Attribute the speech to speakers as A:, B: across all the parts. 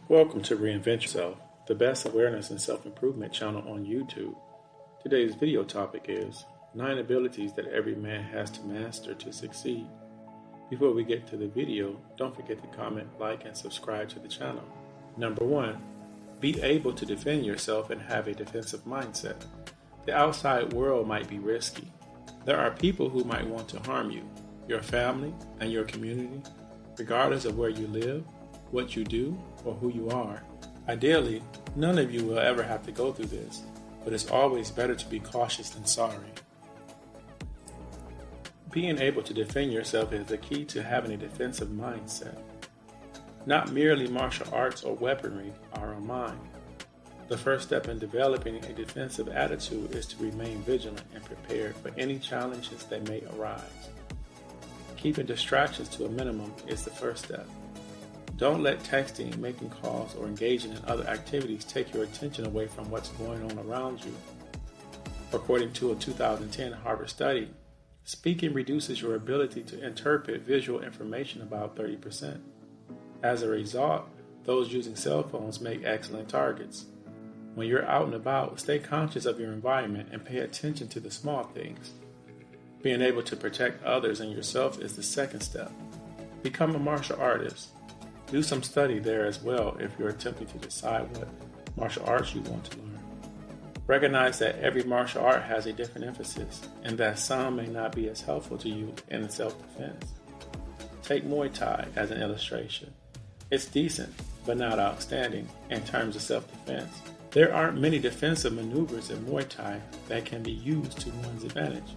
A: Welcome to Reinvent Yourself, the best awareness and self-improvement channel on YouTube. Today's video topic is 9 abilities that every man has to master to succeed. Before we get to the video, don't forget to comment, like, and subscribe to the channel. Number 1, be able to defend yourself and have a defensive mindset. The outside world might be risky. There are people who might want to harm you, your family, and your community, regardless of where you live, what you do, or who you are. Ideally, none of you will ever have to go through this, but it's always better to be cautious than sorry. Being able to defend yourself is the key to having a defensive mindset. Not merely martial arts or weaponry are a mind. The first step in developing a defensive attitude is to remain vigilant and prepared for any challenges that may arise. Keeping distractions to a minimum is the first step. Don't let texting, making calls, or engaging in other activities take your attention away from what's going on around you. According to a 2010 Harvard study, speaking reduces your ability to interpret visual information about 30%. As a result, those using cell phones make excellent targets. When you're out and about, stay conscious of your environment and pay attention to the small things. Being able to protect others and yourself is the second step. Become a martial artist. Do some study there as well if you're attempting to decide what martial arts you want to learn. Recognize that every martial art has a different emphasis and that some may not be as helpful to you in self-defense. Take Muay Thai as an illustration. It's decent, but not outstanding in terms of self-defense. There aren't many defensive maneuvers in Muay Thai that can be used to one's advantage.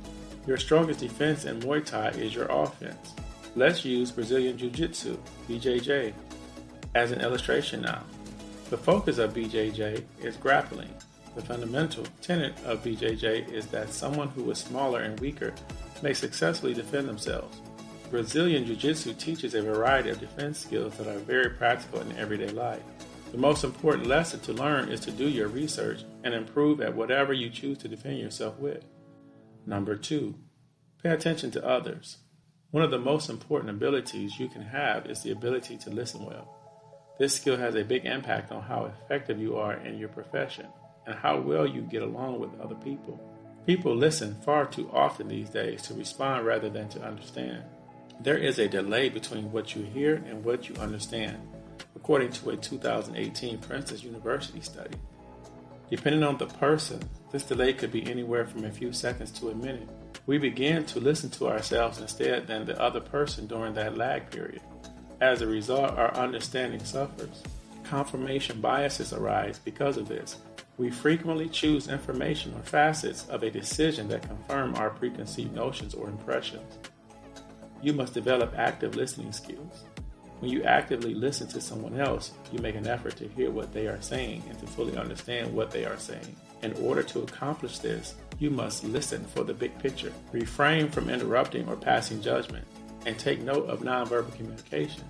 A: Your strongest defense in Muay Thai is your offense. Let's use Brazilian Jiu-Jitsu, BJJ, as an illustration now. The focus of BJJ is grappling. The fundamental tenet of BJJ is that someone who is smaller and weaker may successfully defend themselves. Brazilian Jiu-Jitsu teaches a variety of defense skills that are very practical in everyday life. The most important lesson to learn is to do your research and improve at whatever you choose to defend yourself with. Number 2, pay attention to others. One of the most important abilities you can have is the ability to listen well. This skill has a big impact on how effective you are in your profession and how well you get along with other people. People listen far too often these days to respond rather than to understand. There is a delay between what you hear and what you understand, according to a 2018 Princeton University study. Depending on the person, this delay could be anywhere from a few seconds to a minute. We begin to listen to ourselves instead than the other person during that lag period. As a result, our understanding suffers. Confirmation biases arise because of this. We frequently choose information or facets of a decision that confirm our preconceived notions or impressions. You must develop active listening skills. When you actively listen to someone else, you make an effort to hear what they are saying and to fully understand what they are saying. In order to accomplish this, you must listen for the big picture, refrain from interrupting or passing judgment, and take note of nonverbal communication.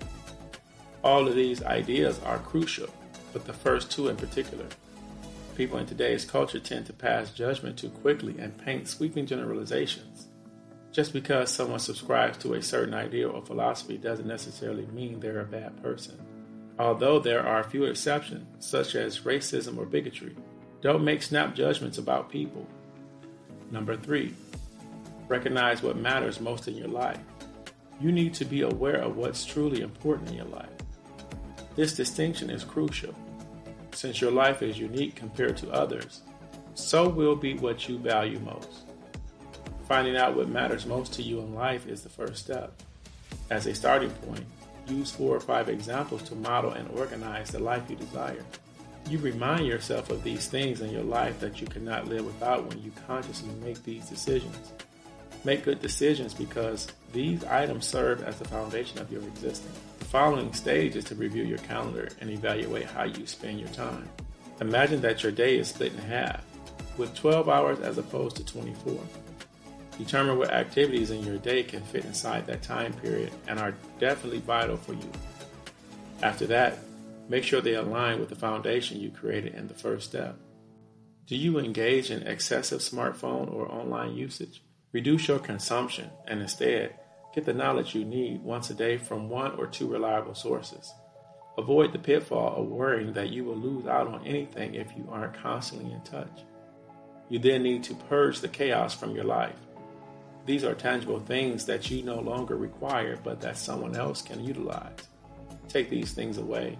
A: All of these ideas are crucial, but the first 2 in particular. People in today's culture tend to pass judgment too quickly and paint sweeping generalizations. Just because someone subscribes to a certain idea or philosophy doesn't necessarily mean they're a bad person. Although there are a few exceptions, such as racism or bigotry, don't make snap judgments about people. Number 3, recognize what matters most in your life. You need to be aware of what's truly important in your life. This distinction is crucial. Since your life is unique compared to others, so will be what you value most. Finding out what matters most to you in life is the first step. As a starting point, use 4 or 5 examples to model and organize the life you desire. You remind yourself of these things in your life that you cannot live without when you consciously make these decisions. Make good decisions because these items serve as the foundation of your existence. The following stage is to review your calendar and evaluate how you spend your time. Imagine that your day is split in half, with 12 hours as opposed to 24. Determine what activities in your day can fit inside that time period and are definitely vital for you. After that, make sure they align with the foundation you created in the first step. Do you engage in excessive smartphone or online usage? Reduce your consumption and instead, get the knowledge you need once a day from 1 or 2 reliable sources. Avoid the pitfall of worrying that you will lose out on anything if you aren't constantly in touch. You then need to purge the chaos from your life. These are tangible things that you no longer require, but that someone else can utilize. Take these things away.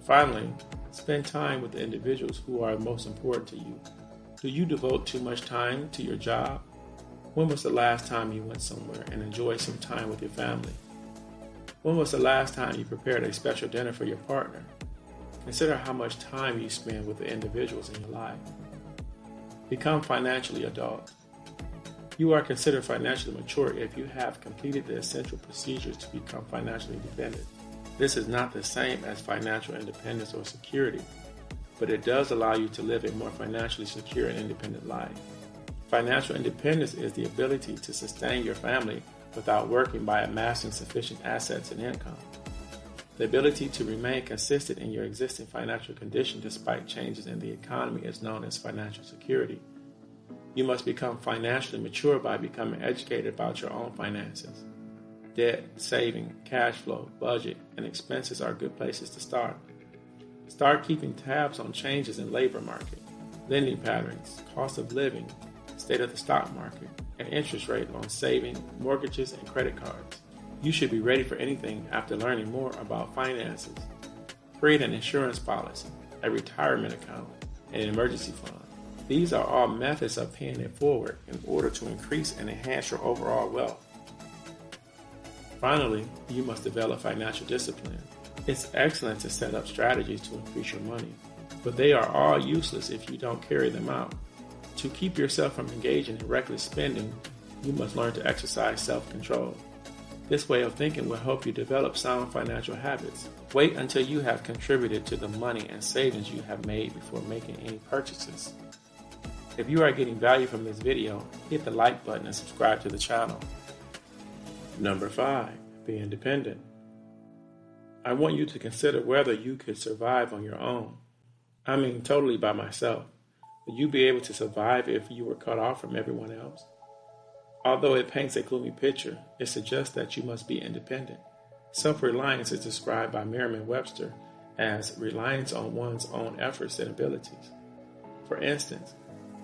A: Finally, spend time with the individuals who are most important to you. Do you devote too much time to your job? When was the last time you went somewhere and enjoyed some time with your family? When was the last time you prepared a special dinner for your partner? Consider how much time you spend with the individuals in your life. Become financially adult. You are considered financially mature if you have completed the essential procedures to become financially independent. This is not the same as financial independence or security, but it does allow you to live a more financially secure and independent life. Financial independence is the ability to sustain your family without working by amassing sufficient assets and income. The ability to remain consistent in your existing financial condition despite changes in the economy is known as financial security. You must become financially mature by becoming educated about your own finances. Debt, saving, cash flow, budget, and expenses are good places to start. Start keeping tabs on changes in labor market, lending patterns, cost of living, state of the stock market, and interest rate on saving, mortgages, and credit cards. You should be ready for anything after learning more about finances. Create an insurance policy, a retirement account, and an emergency fund. These are all methods of paying it forward in order to increase and enhance your overall wealth. Finally, you must develop financial discipline. It's excellent to set up strategies to increase your money, but they are all useless if you don't carry them out. To keep yourself from engaging in reckless spending, you must learn to exercise self-control. This way of thinking will help you develop sound financial habits. Wait until you have contributed to the money and savings you have made before making any purchases. If you are getting value from this video, hit the like button and subscribe to the channel. Number 5, be independent. I want you to consider whether you could survive on your own. I mean totally by myself. Would you be able to survive if you were cut off from everyone else? Although it paints a gloomy picture, it suggests that you must be independent. Self-reliance is described by Merriam-Webster as reliance on one's own efforts and abilities. For instance,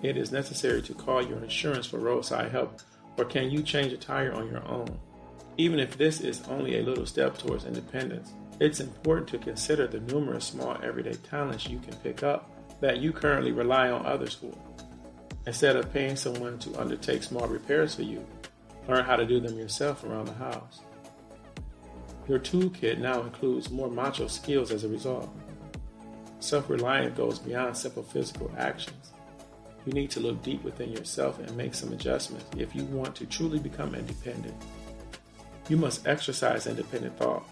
A: it is necessary to call your insurance for roadside help, or can you change a tire on your own? Even if this is only a little step towards independence, it's important to consider the numerous small everyday talents you can pick up that you currently rely on others for. Instead of paying someone to undertake small repairs for you, learn how to do them yourself around the house. Your toolkit now includes more macho skills as a result. Self-reliance goes beyond simple physical actions. You need to look deep within yourself and make some adjustments if you want to truly become independent. You must exercise independent thought.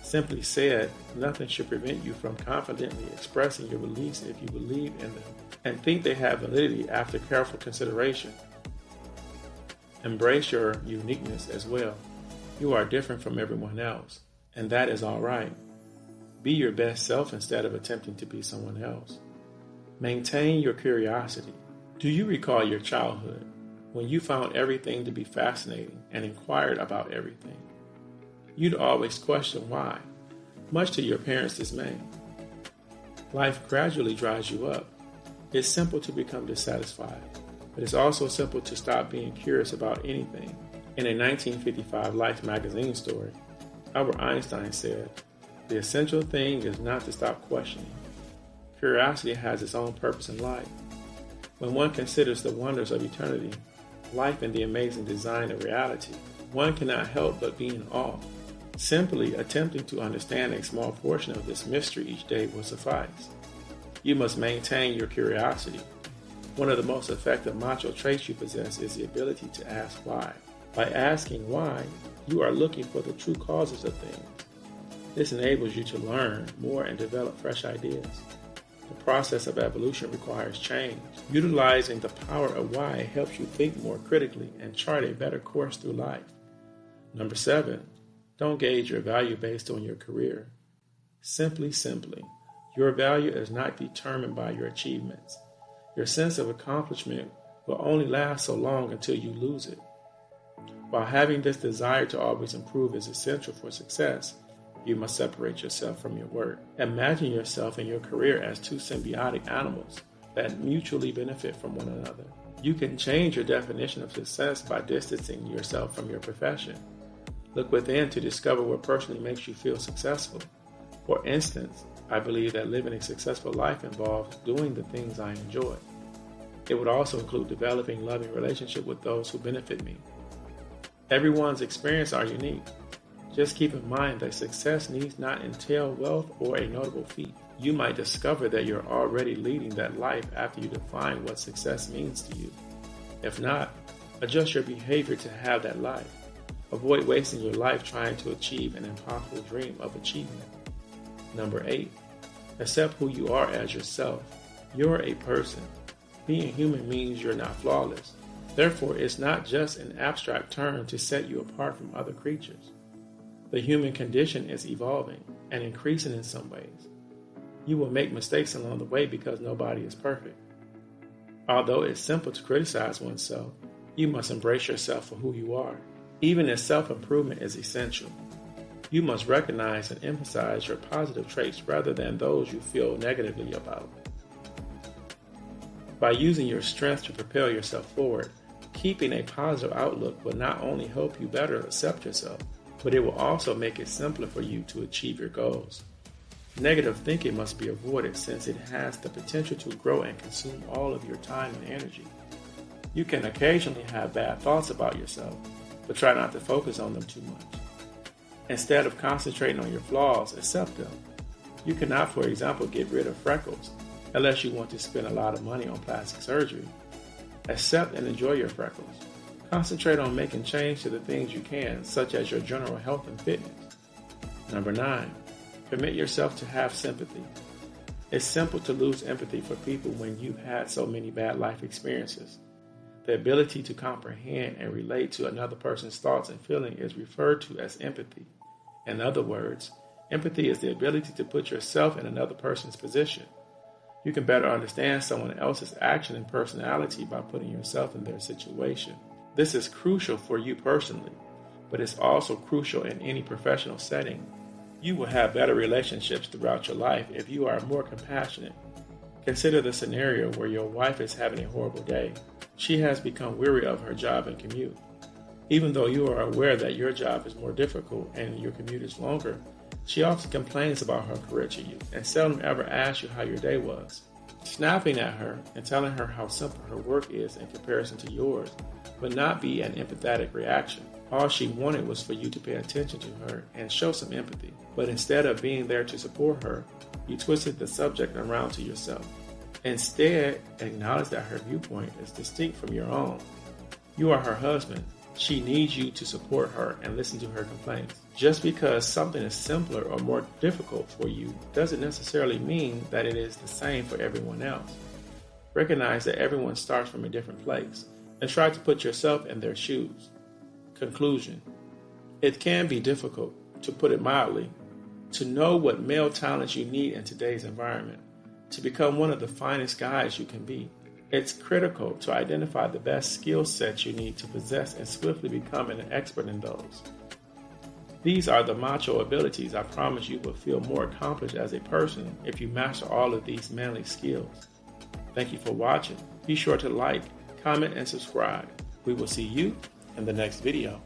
A: Simply said, nothing should prevent you from confidently expressing your beliefs if you believe in them and think they have validity after careful consideration. Embrace your uniqueness as well. You are different from everyone else, and that is all right. Be your best self instead of attempting to be someone else. Maintain your curiosity. Do you recall your childhood when you found everything to be fascinating and inquired about everything? You'd always question why, much to your parents' dismay. Life gradually dries you up. It's simple to become dissatisfied, but it's also simple to stop being curious about anything. In a 1955 Life magazine story, Albert Einstein said, "The essential thing is not to stop questioning. Curiosity has its own purpose in life. When one considers the wonders of eternity, life and the amazing design of reality, one cannot help but be in awe. Simply attempting to understand a small portion of this mystery each day will suffice. You must maintain your curiosity. One of the most effective macho traits you possess is the ability to ask why. By asking why, you are looking for the true causes of things. This enables you to learn more and develop fresh ideas. The process of evolution requires change. Utilizing the power of why helps you think more critically and chart a better course through life. Number 7, don't gauge your value based on your career. Simply, your value is not determined by your achievements. Your sense of accomplishment will only last so long until you lose it. While having this desire to always improve is essential for success, you must separate yourself from your work. Imagine yourself and your career as two symbiotic animals that mutually benefit from one another. You can change your definition of success by distancing yourself from your profession. Look within to discover what personally makes you feel successful. For instance, I believe that living a successful life involves doing the things I enjoy. It would also include developing loving relationships with those who benefit me. Everyone's experiences are unique. Just keep in mind that success needs not entail wealth or a notable feat. You might discover that you're already leading that life after you define what success means to you. If not, adjust your behavior to have that life. Avoid wasting your life trying to achieve an impossible dream of achievement. Number 8, accept who you are as yourself. You're a person. Being human means you're not flawless. Therefore, it's not just an abstract term to set you apart from other creatures. The human condition is evolving and increasing in some ways. You will make mistakes along the way because nobody is perfect. Although it's simple to criticize oneself, you must embrace yourself for who you are. Even as self-improvement is essential, you must recognize and emphasize your positive traits rather than those you feel negatively about. By using your strengths to propel yourself forward, keeping a positive outlook will not only help you better accept yourself, but it will also make it simpler for you to achieve your goals. Negative thinking must be avoided since it has the potential to grow and consume all of your time and energy. You can occasionally have bad thoughts about yourself, but try not to focus on them too much. Instead of concentrating on your flaws, accept them. You cannot, for example, get rid of freckles unless you want to spend a lot of money on plastic surgery. Accept and enjoy your freckles. Concentrate on making change to the things you can, such as your general health and fitness. Number 9, permit yourself to have sympathy. It's simple to lose empathy for people when you've had so many bad life experiences. The ability to comprehend and relate to another person's thoughts and feelings is referred to as empathy. In other words, empathy is the ability to put yourself in another person's position. You can better understand someone else's action and personality by putting yourself in their situation. This is crucial for you personally, but it's also crucial in any professional setting. You will have better relationships throughout your life if you are more compassionate. Consider the scenario where your wife is having a horrible day. She has become weary of her job and commute. Even though you are aware that your job is more difficult and your commute is longer, she often complains about her career to you and seldom ever asks you how your day was. Snapping at her and telling her how simple her work is in comparison to yours would not be an empathetic reaction. All she wanted was for you to pay attention to her and show some empathy. But instead of being there to support her, you twisted the subject around to yourself. Instead, acknowledge that her viewpoint is distinct from your own. You are her husband. She needs you to support her and listen to her complaints. Just because something is simpler or more difficult for you doesn't necessarily mean that it is the same for everyone else. Recognize that everyone starts from a different place and try to put yourself in their shoes. Conclusion. It can be difficult, to put it mildly, to know what male talents you need in today's environment to become one of the finest guys you can be. It's critical to identify the best skill sets you need to possess and swiftly become an expert in those. These are the macho abilities I promise you will feel more accomplished as a person if you master all of these manly skills. Thank you for watching. Be sure to like, comment, and subscribe. We will see you in the next video.